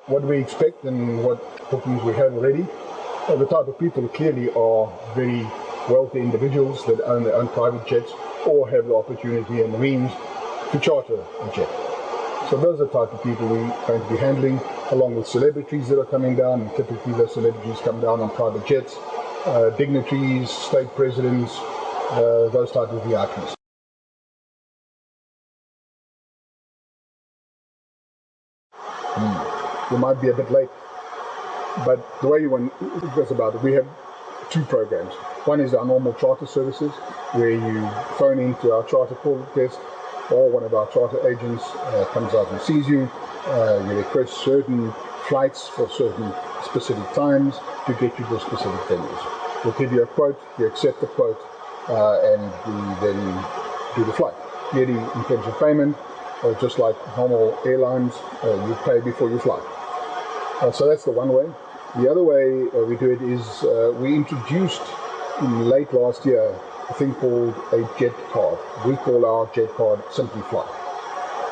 what we expect and what bookings we have already. The type of people clearly are very wealthy individuals that own their own private jets or have the opportunity and the means to charter a jet. So those are the type of people we're going to be handling, along with celebrities that are coming down, and typically those celebrities come down on private jets, dignitaries, state presidents, those type of VIPs. You might be a bit late, but the way one goes about it, we have two programs. One is our normal charter services, where you phone into our charter call desk, or one of our charter agents comes out and sees you. You request certain flights for certain specific times to get you to specific venues. We'll give you a quote, you accept the quote, and we then do the flight. Clearly, in terms of payment, just like normal airlines, you pay before you fly. So that's the one way. The other way we do it is we introduced in late last year a thing called a jet card. We call our jet card Simply Fly,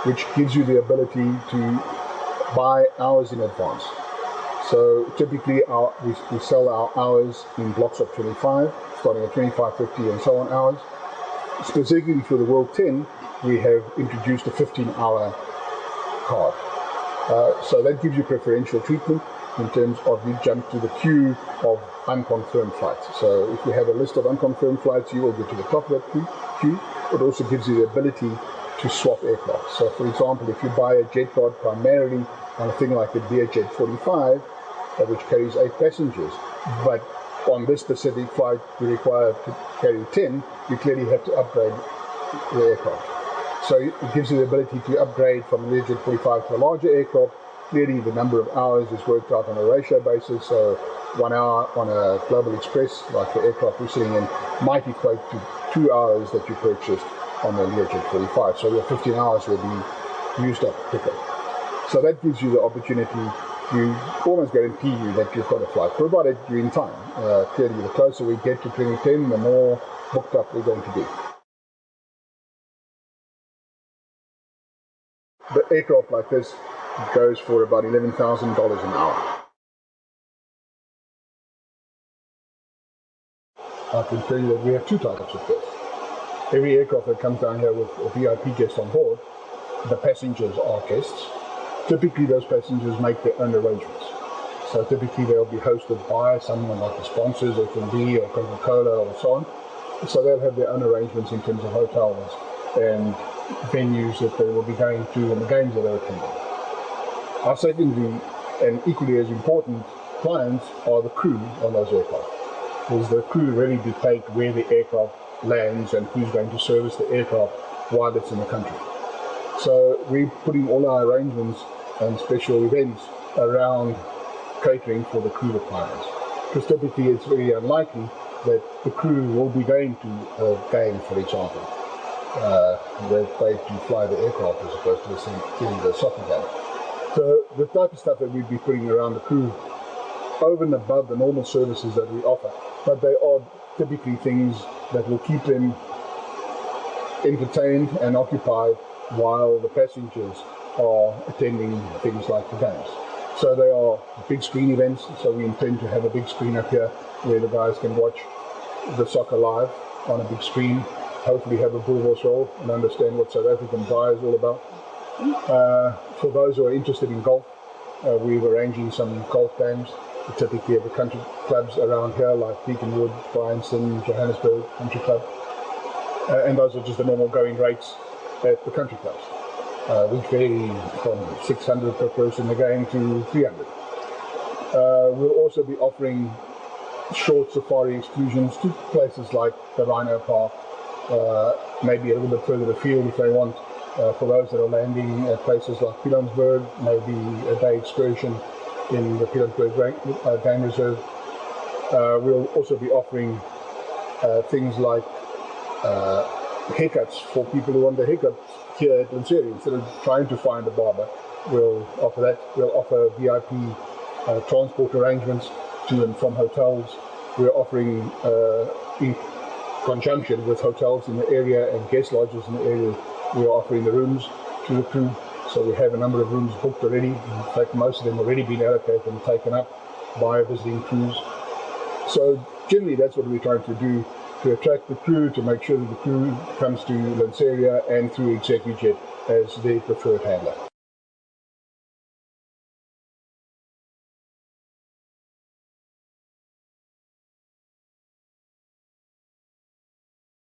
which gives you the ability to buy hours in advance. So typically we sell our hours in blocks of 25, starting at 25, 50 and so on hours. Specifically for the World 10, we have introduced a 15-hour card. So that gives you preferential treatment in terms of you jump to the queue of unconfirmed flights. So if you have a list of unconfirmed flights, you will get to the top of that queue. It also gives you the ability to swap aircraft. So for example, if you buy a jet card primarily on a thing like the Learjet 45, which carries 8 passengers, but on this specific flight you require to carry 10, you clearly have to upgrade the aircraft. So it gives you the ability to upgrade from the Learjet 45 to a larger aircraft. Clearly the number of hours is worked out on a ratio basis, so 1 hour on a Global Express, like the aircraft we're sitting in, might equate to 2 hours that you purchased on the Learjet 45. So your 15 hours will be used up quicker. So that gives you the opportunity to almost guarantee you that you've got a flight, provided you're in time. Clearly the closer we get to 2010, the more booked up we're going to be. The aircraft like this goes for about $11,000 an hour. I can tell you that we have two types of guests. Every aircraft that comes down here with a VIP guest on board, the passengers are guests. Typically those passengers make their own arrangements. So typically they'll be hosted by someone like the sponsors, F&B or Coca-Cola or so on. So they'll have their own arrangements in terms of hotels and venues that they will be going to and the games that they're attending. Our secondary and equally as important clients are the crew on those aircraft, because the crew really dictate where the aircraft lands and who's going to service the aircraft while it's in the country. So we're putting all our arrangements and special events around catering for the crew requirements, because typically it's very unlikely that the crew will be going to a game, for example. They're paid to fly the aircraft as opposed to seeing the soccer game. So the type of stuff that we'd be putting around the crew over and above the normal services that we offer, but they are typically things that will keep them entertained and occupied while the passengers are attending things like the games. So they are big screen events, so we intend to have a big screen up here where the guys can watch the soccer live on a big screen, hopefully have a Boerewors roll and understand what South African Baie is all about. For those who are interested in golf, we're arranging some golf games, typically at the country clubs around here like Beaconwood, Bryanston, Johannesburg Country Club. And those are just the normal going rates at the country clubs, which vary from 600 per person a game to 300. We'll also be offering short safari excursions to places like the Rhino Park, maybe a little bit further afield if they want. For those that are landing at places like Pilanesberg, maybe a day excursion in the Pilanesberg Game Reserve. We'll also be offering things like haircuts for people who want the haircut here at Lanseria. Instead of trying to find a barber, we'll offer that. We'll offer VIP transport arrangements to and from hotels. We're offering, in conjunction with hotels in the area and guest lodges in the area, we're offering the rooms to the crew. So we have a number of rooms booked already. In fact, most of them already been allocated and taken up by visiting crews. So generally that's what we're trying to do, to attract the crew, to make sure that the crew comes to Lanseria and through ExecuJet as their preferred handler.